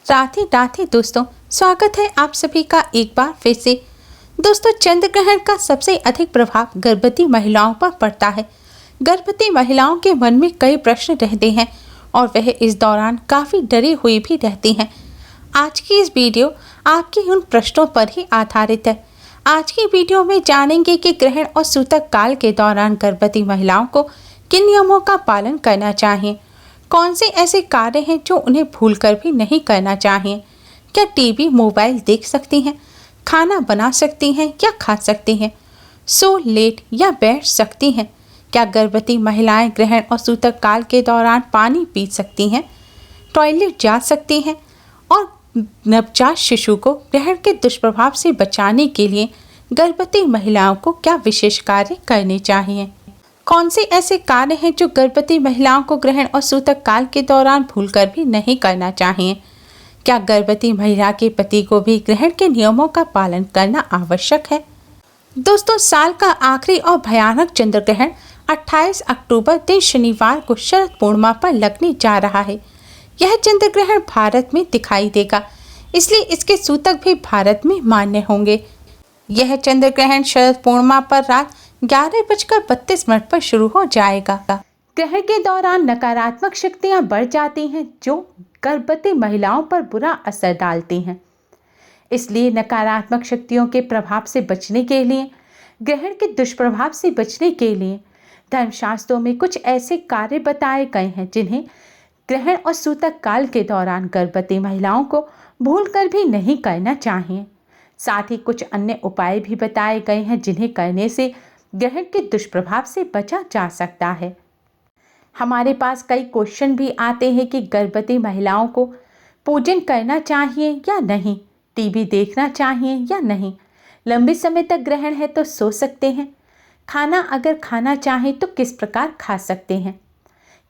राधे राधे दोस्तों, स्वागत है आप सभी का एक बार फिर से। दोस्तों, चंद्र ग्रहण का सबसे अधिक प्रभाव गर्भवती महिलाओं पर पड़ता है। गर्भवती महिलाओं के मन में कई प्रश्न रहते हैं और वह इस दौरान काफ़ी डरी हुई भी रहती हैं। आज की इस वीडियो आपके उन प्रश्नों पर ही आधारित है। आज की वीडियो में जानेंगे कि ग्रहण और सूतक काल के दौरान गर्भवती महिलाओं को किन नियमों का पालन करना चाहिए, कौन से ऐसे कार्य हैं जो उन्हें भूलकर भी नहीं करना चाहिए, क्या टीवी मोबाइल देख सकती हैं, खाना बना सकती हैं या खा सकती हैं, सो लेट या बैठ सकती हैं, क्या गर्भवती महिलाएं ग्रहण और सूतक काल के दौरान पानी पी सकती हैं, टॉयलेट जा सकती हैं और नवजात शिशु को ग्रहण के दुष्प्रभाव से बचाने के लिए गर्भवती महिलाओं को क्या विशेष कार्य करने चाहिए, कौन से ऐसे कार्य हैं जो गर्भवती महिलाओं को ग्रहण और सूतक काल के दौरान भूलकर भी नहीं करना चाहिए, क्या गर्भवती महिला के पति को भी ग्रहण के नियमों का पालन करना आवश्यक है। दोस्तों, साल का आखिरी और भयानक चंद्र ग्रहण 28 अक्टूबर दिन शनिवार को शरद पूर्णिमा पर लगने जा रहा है। यह चंद्र ग्रहण भारत में दिखाई देगा, इसलिए इसके सूतक भी भारत में मान्य होंगे। यह चंद्र ग्रहण शरद पूर्णिमा पर रात 11:32 पर शुरू हो जाएगा। ग्रहण के दौरान नकारात्मक शक्तियां बढ़ जाती हैं जो गर्भवती महिलाओं पर बुरा असर डालती हैं। इसलिए नकारात्मक शक्तियों के प्रभाव से बचने के लिए, ग्रहण के दुष्प्रभाव से बचने के लिए धर्मशास्त्रों में कुछ ऐसे कार्य बताए गए हैं जिन्हें ग्रहण और सूतक काल के दौरान गर्भवती महिलाओं को भूलकर भी नहीं करना चाहिए। साथ ही कुछ अन्य उपाय भी बताए गए हैं जिन्हें करने से ग्रहण के दुष्प्रभाव से बचा जा सकता है। हमारे पास कई क्वेश्चन भी आते हैं कि गर्भवती महिलाओं को पूजन करना चाहिए या नहीं, टीवी देखना चाहिए या नहीं, लंबे समय तक ग्रहण है तो सो सकते हैं, खाना अगर खाना चाहें तो किस प्रकार खा सकते हैं,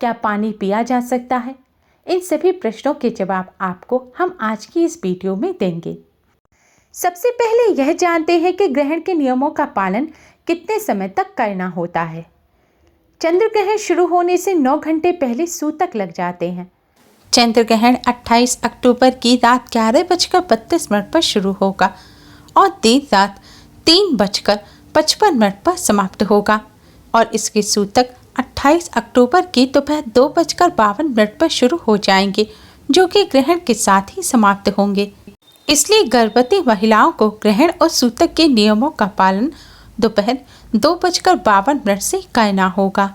क्या पानी पिया जा सकता है। इन सभी प्रश्नों के जवाब आपको हम आज की इस वीडियो में देंगे। सबसे पहले यह जानते हैं कि ग्रहण के नियमों का पालन कितने समय तक करना होता है। चंद्र ग्रहण शुरू होने से 9 घंटे पहले सूतक लग जाते हैं। चंद्र ग्रहण 28 अक्टूबर की रात 11:32 पर शुरू होगा और देर रात 3:55 पर समाप्त होगा और इसके सूतक 28 अक्टूबर की दोपहर 2:52 पर शुरू हो जाएंगे, जो कि ग्रहण के साथ ही समाप्त होंगे। इसलिए गर्भवती महिलाओं को ग्रहण और सूतक के नियमों का पालन दोपहर 2:52 से करना होगा।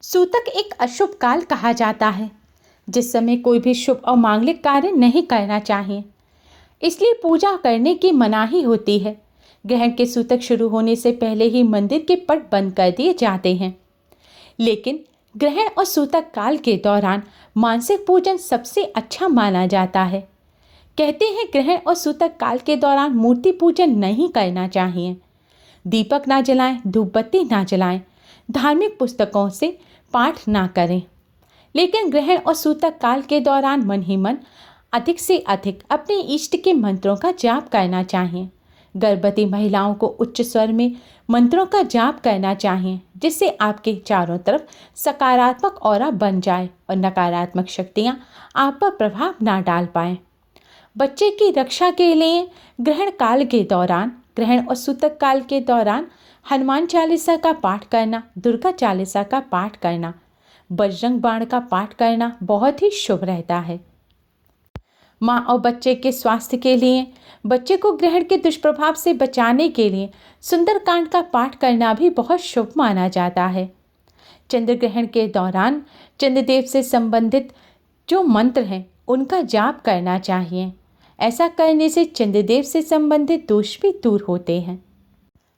सूतक एक अशुभ काल कहा जाता है, जिस समय कोई भी शुभ और मांगलिक कार्य नहीं करना चाहिए, इसलिए पूजा करने की मनाही होती है। ग्रहण के सूतक शुरू होने से पहले ही मंदिर के पट बंद कर दिए जाते हैं, लेकिन ग्रहण और सूतक काल के दौरान मानसिक पूजन सबसे अच्छा माना जाता है। कहते हैं ग्रहण और सूतक काल के दौरान मूर्ति पूजन नहीं करना चाहिए, दीपक ना जलाएं, धूप बत्ती ना जलाएं, धार्मिक पुस्तकों से पाठ ना करें। लेकिन ग्रहण और सूतक काल के दौरान मन ही मन अधिक से अधिक अपने इष्ट के मंत्रों का जाप करना चाहिए। गर्भवती महिलाओं को उच्च स्वर में मंत्रों का जाप करना चाहिए, जिससे आपके चारों तरफ सकारात्मक ऑरा बन जाए और नकारात्मक शक्तियाँ आप पर प्रभाव ना डाल पाएँ। बच्चे की रक्षा के लिए ग्रहण काल के दौरान, ग्रहण और सूतक काल के दौरान हनुमान चालीसा का पाठ करना, दुर्गा चालीसा का पाठ करना, बजरंग बाण का पाठ करना बहुत ही शुभ रहता है। माँ और बच्चे के स्वास्थ्य के लिए, बच्चे को ग्रहण के दुष्प्रभाव से बचाने के लिए सुंदरकांड का पाठ करना भी बहुत शुभ माना जाता है। चंद्र ग्रहण के दौरान चंद्रदेव से संबंधित जो मंत्र हैं उनका जाप करना चाहिए। ऐसा करने से चंद्रदेव से संबंधित दोष भी दूर होते हैं।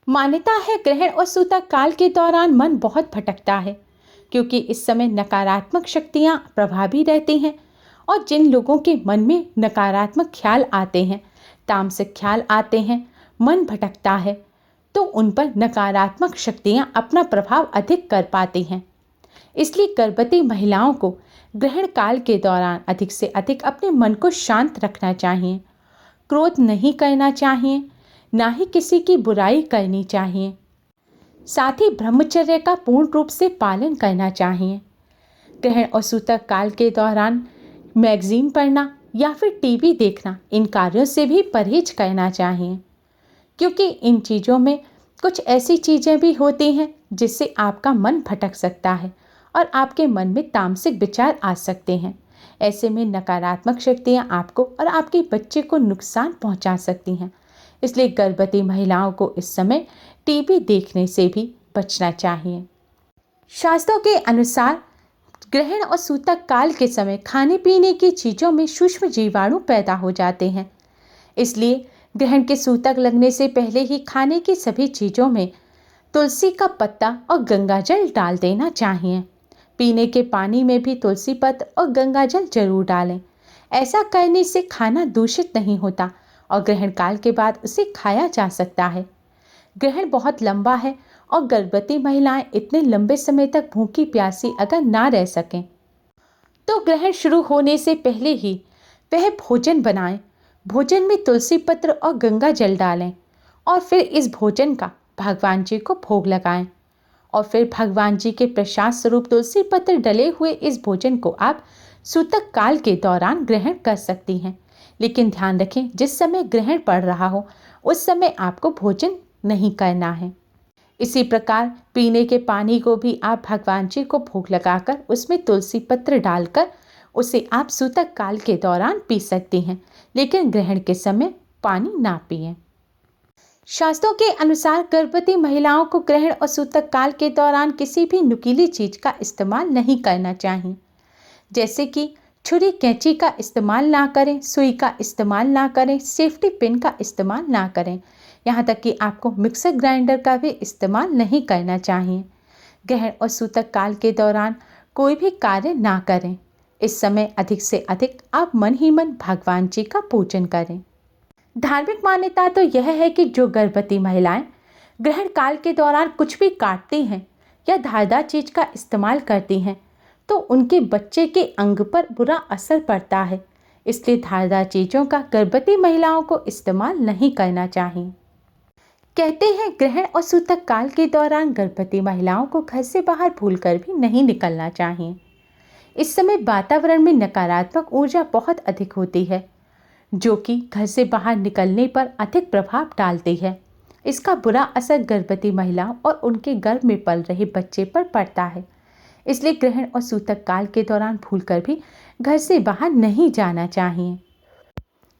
मान्यता है ग्रहण और सूतक काल के दौरान मन बहुत भटकता है, क्योंकि इस समय नकारात्मक शक्तियाँ प्रभावी रहती हैं और जिन लोगों के मन में नकारात्मक ख्याल आते हैं, तामसिक ख्याल आते हैं, मन भटकता है, तो उन पर नकारात्मक शक्तियाँ अपना प्रभाव अधिक कर पाती हैं। इसलिए गर्भवती महिलाओं को ग्रहण काल के दौरान अधिक से अधिक अपने मन को शांत रखना चाहिए, क्रोध नहीं करना चाहिए, ना ही किसी की बुराई करनी चाहिए। साथ ही ब्रह्मचर्य का पूर्ण रूप से पालन करना चाहिए। ग्रहण और सूतक काल के दौरान मैगजीन पढ़ना, या फिर टीवी देखना, इन कार्यों से भी परहेज करना चाहिए, क्योंकि इन चीज़ों में कुछ ऐसी चीज़ें भी होती हैं जिससे आपका मन भटक सकता है और आपके मन में तामसिक विचार आ सकते हैं। ऐसे में नकारात्मक शक्तियाँ आपको और आपके बच्चे को नुकसान पहुँचा सकती हैं। इसलिए गर्भवती महिलाओं को इस समय टीवी देखने से भी बचना चाहिए। शास्त्रों के अनुसार ग्रहण और सूतक काल के समय खाने पीने की चीज़ों में सूक्ष्म जीवाणु पैदा हो जाते हैं। इसलिए ग्रहण के सूतक लगने से पहले ही खाने की सभी चीज़ों में तुलसी का पत्ता और गंगाजल डाल देना चाहिए। पीने के पानी में भी तुलसी पत्र और गंगाजल जरूर डालें। ऐसा करने से खाना दूषित नहीं होता और ग्रहण काल के बाद उसे खाया जा सकता है। ग्रहण बहुत लंबा है और गर्भवती महिलाएं इतने लंबे समय तक भूखी प्यासी अगर ना रह सकें तो ग्रहण शुरू होने से पहले ही वह भोजन बनाएं। भोजन में तुलसी पत्र और गंगा जल डालें और फिर इस भोजन का भगवान जी को भोग लगाएं और फिर भगवान जी के प्रसाद स्वरूप तुलसी पत्र डले हुए इस भोजन को आप सूतक काल के दौरान ग्रहण कर सकती हैं। लेकिन ध्यान रखें, जिस समय ग्रहण पड़ रहा हो उस समय आपको भोजन नहीं करना है। इसी प्रकार पीने के पानी को भी आप भगवान जी को भोग लगाकर उसमें तुलसी पत्र डालकर उसे आप सूतक काल के दौरान पी सकती हैं, लेकिन ग्रहण के समय पानी ना पिएं। शास्त्रों के अनुसार गर्भवती महिलाओं को ग्रहण और सूतक काल के दौरान किसी भी नुकीली चीज का इस्तेमाल नहीं करना चाहिए, जैसे कि छुरी कैंची का इस्तेमाल ना करें, सुई का इस्तेमाल ना करें, सेफ्टी पिन का इस्तेमाल ना करें। यहाँ तक कि आपको मिक्सर ग्राइंडर का भी इस्तेमाल नहीं करना चाहिए। ग्रहण और सूतक काल के दौरान कोई भी कार्य ना करें। इस समय अधिक से अधिक आप मन ही मन भगवान जी का पूजन करें। धार्मिक मान्यता तो यह है कि जो गर्भवती महिलाएं ग्रहण काल के दौरान कुछ भी काटती हैं या धारदार चीज का इस्तेमाल करती हैं तो उनके बच्चे के अंग पर बुरा असर पड़ता है। इसलिए धारदार चीज़ों का गर्भवती महिलाओं को इस्तेमाल नहीं करना चाहिए। कहते हैं ग्रहण और सूतक काल के दौरान गर्भवती महिलाओं को घर से बाहर भूलकर भी नहीं निकलना चाहिए। इस समय वातावरण में नकारात्मक ऊर्जा बहुत अधिक होती है, जो कि घर से बाहर निकलने पर अधिक प्रभाव डालती है। इसका बुरा असर गर्भवती महिलाओं और उनके गर्भ में पल रहे बच्चे पर पड़ता है। इसलिए ग्रहण और सूतक काल के दौरान भूलकर भी घर से बाहर नहीं जाना चाहिए।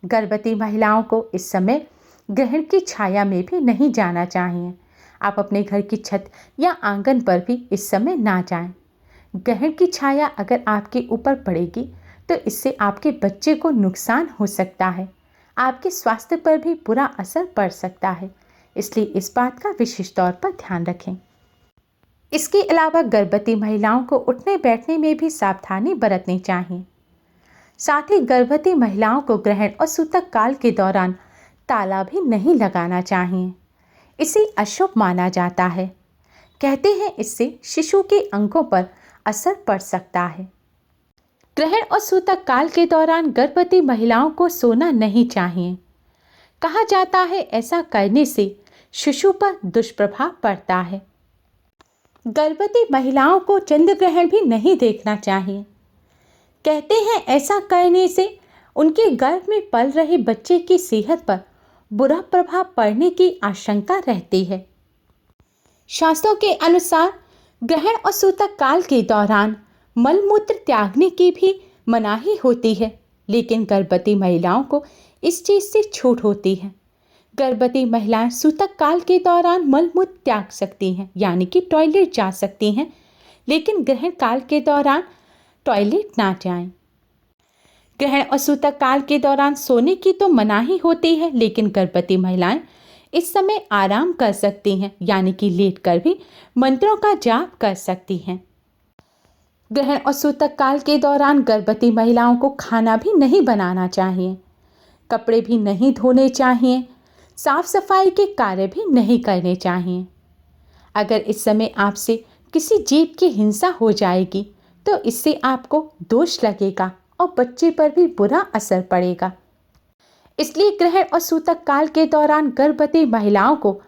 गर्भवती महिलाओं को इस समय ग्रहण की छाया में भी नहीं जाना चाहिए। आप अपने घर की छत या आंगन पर भी इस समय ना जाएं। ग्रहण की छाया अगर आपके ऊपर पड़ेगी तो इससे आपके बच्चे को नुकसान हो सकता है, आपके स्वास्थ्य पर भी बुरा असर पड़ सकता है। इसलिए इस बात का विशेष तौर पर ध्यान रखें। इसके अलावा गर्भवती महिलाओं को उठने बैठने में भी सावधानी बरतनी चाहिए। साथ ही गर्भवती महिलाओं को ग्रहण और सूतक काल के दौरान ताला भी नहीं लगाना चाहिए। इसे अशुभ माना जाता है। कहते हैं इससे शिशु के अंगों पर असर पड़ सकता है। ग्रहण और सूतक काल के दौरान गर्भवती महिलाओं को सोना नहीं चाहिए। कहा जाता है ऐसा करने से शिशु पर दुष्प्रभाव पड़ता है। गर्भवती महिलाओं को चंद्र ग्रहण भी नहीं देखना चाहिए। कहते हैं ऐसा करने से उनके गर्भ में पल रहे बच्चे की सेहत पर बुरा प्रभाव पड़ने की आशंका रहती है। शास्त्रों के अनुसार ग्रहण और सूतक काल के दौरान मलमूत्र त्यागने की भी मनाही होती है, लेकिन गर्भवती महिलाओं को इस चीज़ से छूट होती है। गर्भवती महिलाएं सूतक काल के दौरान मलमूत्र त्याग सकती हैं, यानी कि टॉयलेट जा सकती हैं, लेकिन ग्रहण काल के दौरान टॉयलेट ना जाएं। ग्रहण और सूतक काल के दौरान सोने की तो मनाही होती है, लेकिन गर्भवती महिलाएं इस समय आराम कर सकती हैं, यानी कि लेटकर भी मंत्रों का जाप कर सकती हैं। ग्रहण और सूतक काल के दौरान गर्भवती महिलाओं को खाना भी नहीं बनाना चाहिए, कपड़े भी नहीं धोने चाहिए, साफ सफाई के कार्य भी नहीं करने चाहिए। अगर इस समय आपसे किसी जीव की हिंसा हो जाएगी तो इससे आपको दोष लगेगा और बच्चे पर भी बुरा असर पड़ेगा। इसलिए ग्रहण और सूतक काल के दौरान गर्भवती महिलाओं को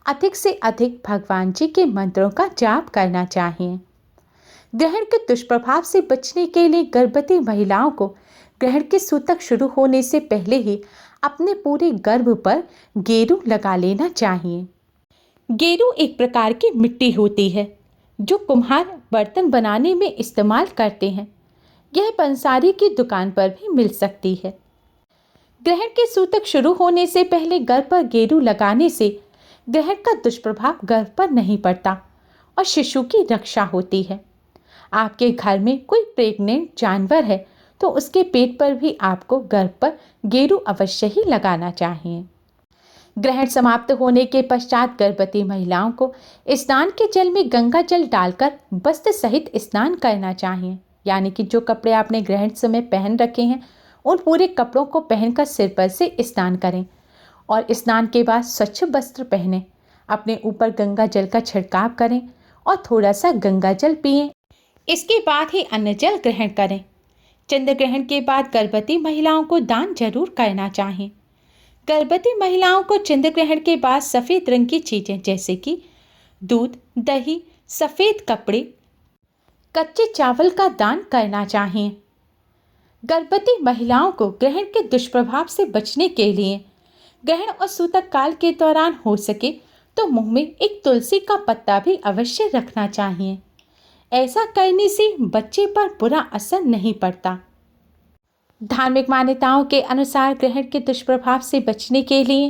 अधिक से अधिक भगवान जी के मंत्रों का जाप करना चाहिए। ग्रहण के दुष्प्रभाव से बचने के लिए गर्भवती महिलाओं को ग्रहण के सूतक शुरू होने से पहले ही अपने पूरे गर्भ पर गेरू लगा लेना चाहिए। गेरू एक प्रकार की मिट्टी होती है जो कुम्हार बर्तन बनाने में इस्तेमाल करते हैं। यह पंसारी की दुकान पर भी मिल सकती है। ग्रहण के सूतक शुरू होने से पहले गर्भ पर गेरू लगाने से ग्रहण का दुष्प्रभाव गर्भ पर नहीं पड़ता और शिशु की रक्षा होती है। आपके घर में कोई प्रेग्नेंट जानवर है तो उसके पेट पर भी आपको गर्भ पर गेरू अवश्य ही लगाना चाहिए। ग्रहण समाप्त होने के पश्चात गर्भवती महिलाओं को स्नान के जल में गंगा जल डालकर वस्त्र सहित स्नान करना चाहिए। यानी कि जो कपड़े आपने ग्रहण समय पहन रखे हैं उन पूरे कपड़ों को पहनकर सिर पर से स्नान करें और स्नान के बाद स्वच्छ वस्त्र पहनें। अपने ऊपर गंगा जल का छिड़काव करें और थोड़ा सा गंगा जल पिएं। इसके बाद ही अन्न जल ग्रहण करें। चंद्र ग्रहण के बाद गर्भवती महिलाओं को दान जरूर करना चाहिए। गर्भवती महिलाओं को चंद्र ग्रहण के बाद सफ़ेद रंग की चीज़ें जैसे कि दूध, दही, सफ़ेद कपड़े, कच्चे चावल का दान करना चाहिए। गर्भवती महिलाओं को ग्रहण के दुष्प्रभाव से बचने के लिए ग्रहण और सूतक काल के दौरान हो सके तो मुंह में एक तुलसी का पत्ता भी अवश्य रखना चाहिए। ऐसा करने से बच्चे पर बुरा असर नहीं पड़ता। धार्मिक मान्यताओं के अनुसार ग्रहण के दुष्प्रभाव से बचने के लिए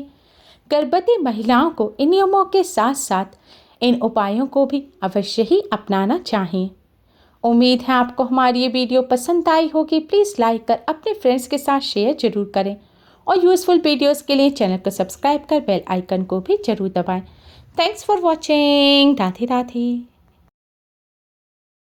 गर्भवती महिलाओं को इन नियमों के साथ साथ इन उपायों को भी अवश्य ही अपनाना चाहिए। उम्मीद है आपको हमारी ये वीडियो पसंद आई होगी। प्लीज़ लाइक कर अपने फ्रेंड्स के साथ शेयर जरूर करें और यूज़फुल वीडियोस के लिए चैनल को सब्सक्राइब कर बेल आइकन को भी जरूर दबाएं। Thanks for watching. Radhe Radhe.